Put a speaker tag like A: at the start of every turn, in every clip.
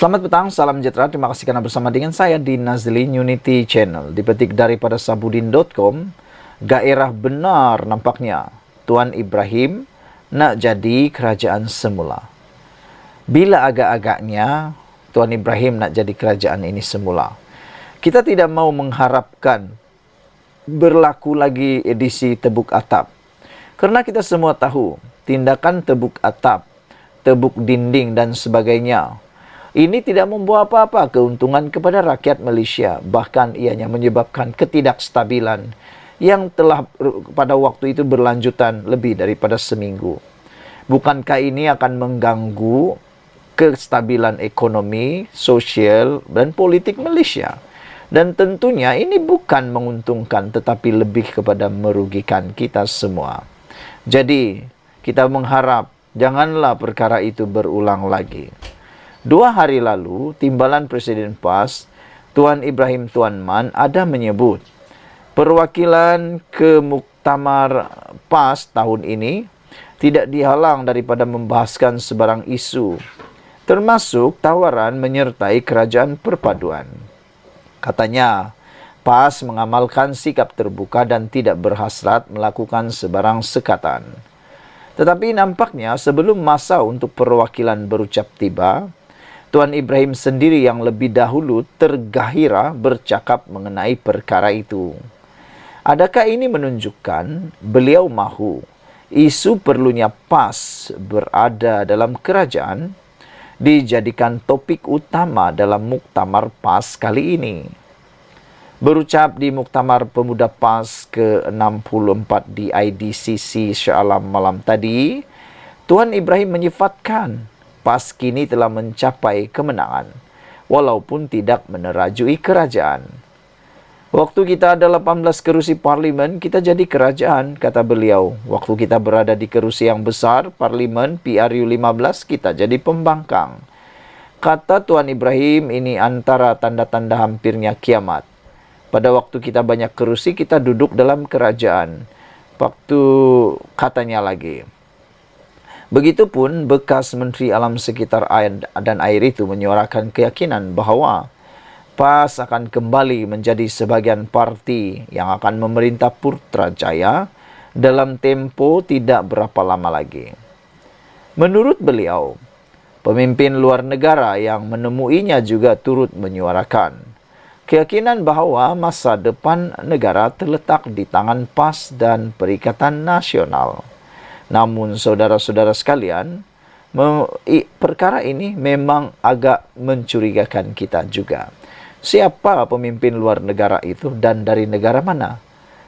A: Selamat petang, salam sejahtera. Terima kasih karena bersama dengan saya di Nazlin Unity Channel. Dipetik daripada sabudin.com, gairah benar nampaknya Tuan Ibrahim nak jadi kerajaan semula. Bila agak-agaknya Tuan Ibrahim nak jadi kerajaan ini semula? Kita tidak mau mengharapkan berlaku lagi edisi tebuk atap. Karena kita semua tahu tindakan tebuk atap, tebuk dinding dan sebagainya, ini tidak membawa apa-apa keuntungan kepada rakyat Malaysia. Bahkan ianya menyebabkan ketidakstabilan yang telah pada waktu itu berlanjutan lebih daripada seminggu. Bukankah ini akan mengganggu kestabilan ekonomi, sosial dan politik Malaysia? Dan tentunya ini bukan menguntungkan tetapi lebih kepada merugikan kita semua. Jadi kita mengharap janganlah perkara itu berulang lagi. 2 hari lalu, Timbalan Presiden PAS, Tuan Ibrahim Tuan Man, ada menyebut perwakilan ke Muktamar PAS tahun ini tidak dihalang daripada membahaskan sebarang isu, termasuk tawaran menyertai kerajaan perpaduan. Katanya, PAS mengamalkan sikap terbuka dan tidak berhasrat melakukan sebarang sekatan. Tetapi nampaknya sebelum masa untuk perwakilan berucap tiba, Tuan Ibrahim sendiri yang lebih dahulu tergahira bercakap mengenai perkara itu. Adakah ini menunjukkan beliau mahu isu perlunya PAS berada dalam kerajaan dijadikan topik utama dalam Muktamar PAS kali ini? Berucap di Muktamar Pemuda PAS ke-64 di IDCC Shah Alam malam tadi, Tuan Ibrahim menyifatkan PAS kini telah mencapai kemenangan, walaupun tidak menerajui kerajaan. Waktu kita ada 18 kerusi parlimen, kita jadi kerajaan, kata beliau. Waktu kita berada di kerusi yang besar, parlimen PRU 15, kita jadi pembangkang. Kata Tuan Ibrahim, ini antara tanda-tanda hampirnya kiamat. Pada waktu kita banyak kerusi, kita duduk dalam kerajaan. Waktu katanya lagi. Begitupun bekas Menteri Alam Sekitar dan Air itu menyuarakan keyakinan bahawa PAS akan kembali menjadi sebahagian parti yang akan memerintah Putrajaya dalam tempo tidak berapa lama lagi. Menurut beliau, pemimpin luar negara yang menemuinya juga turut menyuarakan keyakinan bahawa masa depan negara terletak di tangan PAS dan Perikatan Nasional. Namun saudara-saudara sekalian, perkara ini memang agak mencurigakan kita juga. Siapa pemimpin luar negara itu dan dari negara mana?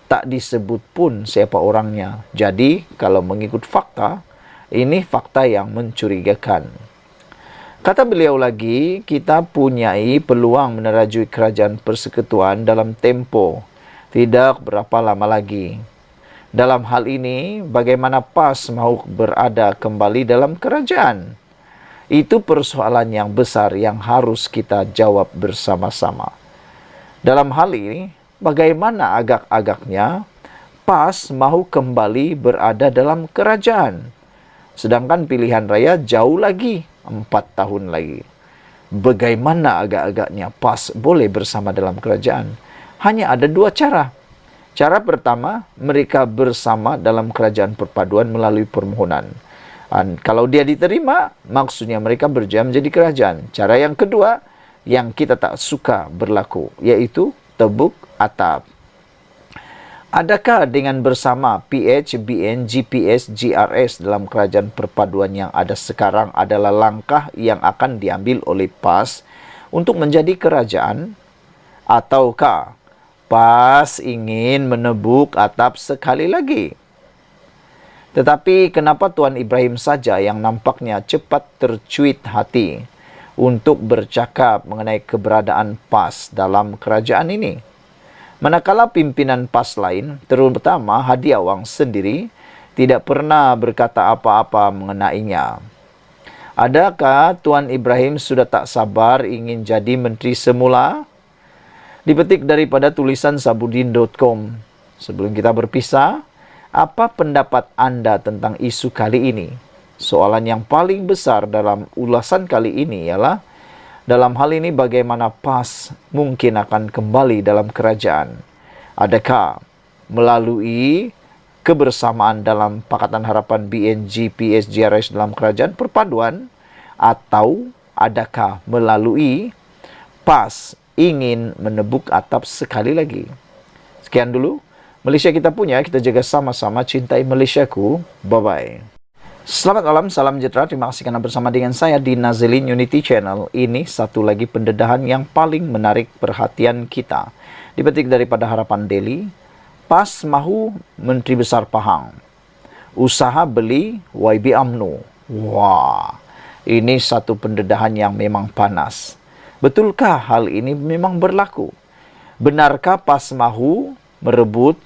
A: Tak disebut pun siapa orangnya. Jadi, kalau mengikut fakta, ini fakta yang mencurigakan. Kata beliau lagi, kita punyai peluang menerajui kerajaan persekutuan dalam tempo tidak berapa lama lagi. Dalam hal ini, bagaimana PAS mahu berada kembali dalam kerajaan? Itu persoalan yang besar yang harus kita jawab bersama-sama. Dalam hal ini, bagaimana agak-agaknya PAS mahu kembali berada dalam kerajaan? Sedangkan pilihan raya jauh lagi, 4 tahun lagi. Bagaimana agak-agaknya PAS boleh bersama dalam kerajaan? Hanya ada 2 cara. Cara pertama, mereka bersama dalam kerajaan perpaduan melalui permohonan. Dan kalau dia diterima, maksudnya mereka berjaya menjadi kerajaan. Cara yang kedua, yang kita tak suka berlaku, iaitu tebuk atap. Adakah dengan bersama PH, BN, GPS, GRS dalam kerajaan perpaduan yang ada sekarang adalah langkah yang akan diambil oleh PAS untuk menjadi kerajaan? Ataukah PAS ingin menebuk atap sekali lagi? Tetapi kenapa Tuan Ibrahim saja yang nampaknya cepat tercuit hati untuk bercakap mengenai keberadaan PAS dalam kerajaan ini? Manakala pimpinan PAS lain, terutama Hadi Awang sendiri, tidak pernah berkata apa-apa mengenainya. Adakah Tuan Ibrahim sudah tak sabar ingin jadi menteri semula? Dipetik daripada tulisan sabudin.com. Sebelum kita berpisah, apa pendapat anda tentang isu kali ini? Soalan yang paling besar dalam ulasan kali ini ialah, Dalam hal ini bagaimana PAS mungkin akan kembali dalam kerajaan? Adakah melalui kebersamaan dalam Pakatan Harapan BNG PSGRS dalam kerajaan perpaduan, atau adakah melalui PAS ingin menebuk atap sekali lagi? Sekian dulu Malaysia kita punya, kita jaga sama-sama, cintai Malaysiaku. Bye-bye. Selamat malam, salam sejahtera. Terima kasih karena bersama dengan saya di Nazilin Unity Channel. Ini satu lagi pendedahan yang paling menarik perhatian kita. Dipetik daripada Harapan Daily. PAS mahu Menteri Besar Pahang. Usaha beli YB UMNO. Wah, ini satu pendedahan yang memang panas. Betulkah hal ini memang berlaku? Benarkah PAS mahu merebut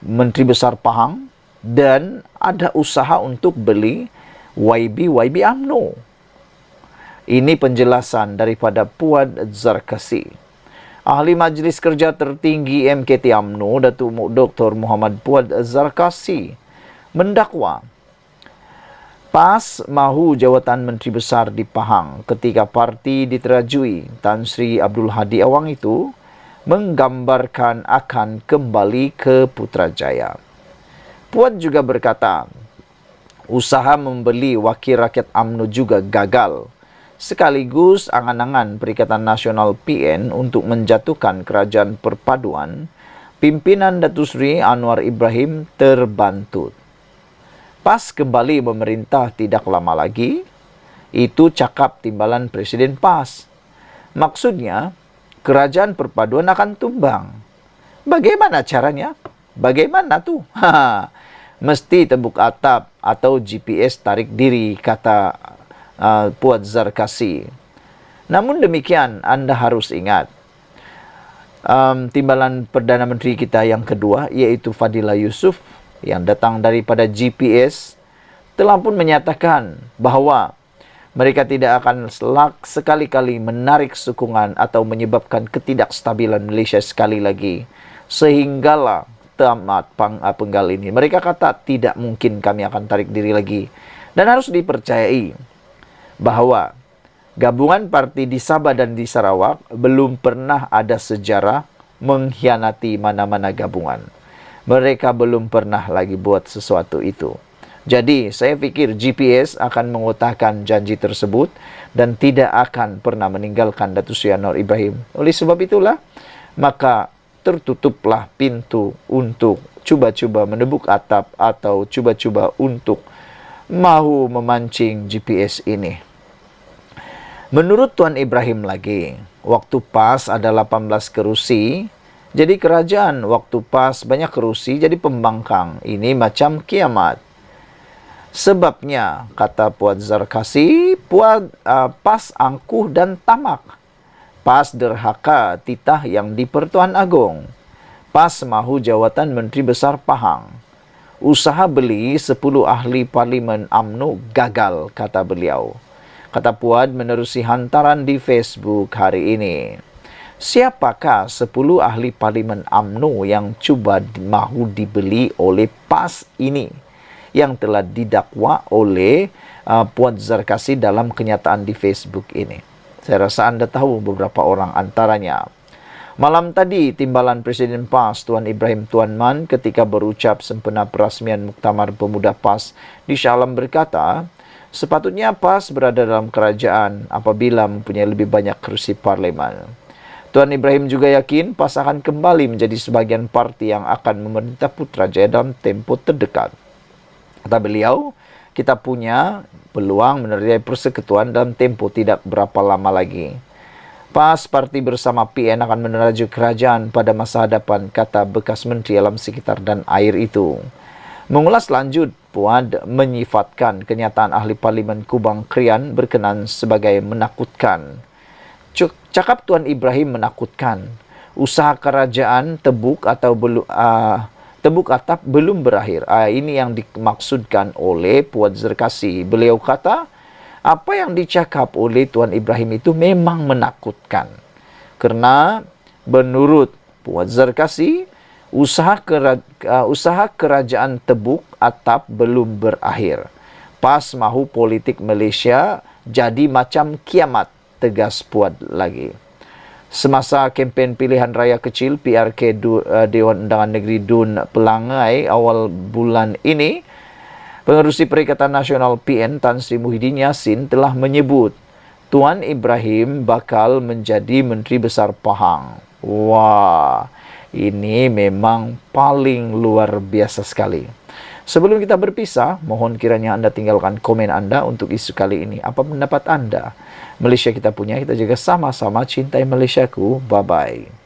A: Menteri Besar Pahang dan ada usaha untuk beli YB UMNO? Ini penjelasan daripada Puan Zarkasi. Ahli Majlis Kerja Tertinggi MKT UMNO, Datuk Dr. Muhammad Puan Zarkasi, mendakwa PAS mahu jawatan Menteri Besar di Pahang ketika parti diterajui Tan Sri Abdul Hadi Awang itu menggambarkan akan kembali ke Putrajaya. Puan juga berkata, usaha membeli wakil rakyat UMNO juga gagal, sekaligus angan-angan Perikatan Nasional PN untuk menjatuhkan kerajaan perpaduan, pimpinan Datuk Seri Anwar Ibrahim terbantut. PAS kembali memerintah tidak lama lagi, itu cakap timbalan Presiden PAS. Maksudnya, kerajaan perpaduan akan tumbang. Bagaimana caranya? Bagaimana tu? Mesti tembuk atap atau GPS tarik diri, kata Puan Zarkasi. Namun demikian, anda harus ingat, timbalan Perdana Menteri kita yang kedua, yaitu Fadila Yusof, yang datang daripada GPS, telah pun menyatakan bahawa mereka tidak akan sekali-kali menarik sokongan atau menyebabkan ketidakstabilan Malaysia sekali lagi, sehinggalah tamat penggal ini. Mereka kata tidak mungkin kami akan tarik diri lagi. Dan harus dipercayai bahawa gabungan parti di Sabah dan di Sarawak belum pernah ada sejarah mengkhianati mana-mana gabungan. Mereka belum pernah lagi buat sesuatu itu. Jadi saya fikir GPS akan mengotakkan janji tersebut dan tidak akan pernah meninggalkan Datuk Seri Anwar Ibrahim. Oleh sebab itulah, maka tertutuplah pintu untuk cuba-cuba menebuk atap atau cuba-cuba untuk mahu memancing GPS ini. Menurut Tuan Ibrahim lagi, waktu PAS ada 18 kerusi, jadi kerajaan waktu PAS banyak kerusi, jadi pembangkang. Ini macam kiamat. Sebabnya, kata Puan Zarkasi, PAS angkuh dan tamak. PAS derhaka titah yang di Pertuan Agong. PAS mahu jawatan Menteri Besar Pahang. Usaha beli 10 ahli Parlimen UMNO gagal, kata beliau. Kata Puan menerusi hantaran di Facebook hari ini. Siapakah 10 ahli Parlimen UMNO yang cuba mahu dibeli oleh PAS ini, yang telah didakwa oleh Puan Zarkasi dalam kenyataan di Facebook ini? Saya rasa anda tahu beberapa orang antaranya. Malam tadi, timbalan Presiden PAS Tuan Ibrahim Tuan Man ketika berucap sempena perasmian Muktamar Pemuda PAS di Shah Alam berkata, sepatutnya PAS berada dalam kerajaan apabila mempunyai lebih banyak kerusi parlimen. Tuan Ibrahim juga yakin PAS akan kembali menjadi sebahagian parti yang akan memerintah Putrajaya dalam tempoh terdekat. Kata beliau, kita punya peluang menerjai persekutuan dalam tempoh tidak berapa lama lagi. PAS parti bersama PN akan meneraju kerajaan pada masa hadapan, kata bekas Menteri Alam Sekitar dan Air itu. Mengulas lanjut, Puan menyifatkan kenyataan ahli Parlimen Kubang Krian berkenan sebagai menakutkan. Cakap Tuan Ibrahim menakutkan. Usaha kerajaan tebuk atap belum berakhir. Ini yang dimaksudkan oleh Puan Zarkasi. Beliau kata, apa yang dicakap oleh Tuan Ibrahim itu memang menakutkan. Kerana menurut Puan Zarkasi, usaha kerajaan tebuk atap belum berakhir. PAS mahu politik Malaysia jadi macam kiamat. tegas puat lagi. Semasa kempen pilihan raya kecil PRK Dewan Undangan Negeri Dun Pelangai awal bulan ini, Pengerusi Perikatan Nasional PN Tan Sri Muhyiddin Yassin telah menyebut Tuan Ibrahim bakal menjadi Menteri Besar Pahang. Wah, ini memang paling luar biasa sekali. Sebelum kita berpisah, mohon kiranya Anda tinggalkan komen Anda untuk isu kali ini. Apa pendapat Anda? Malaysia kita punya, kita juga sama-sama cintai Malaysiaku. Bye-bye.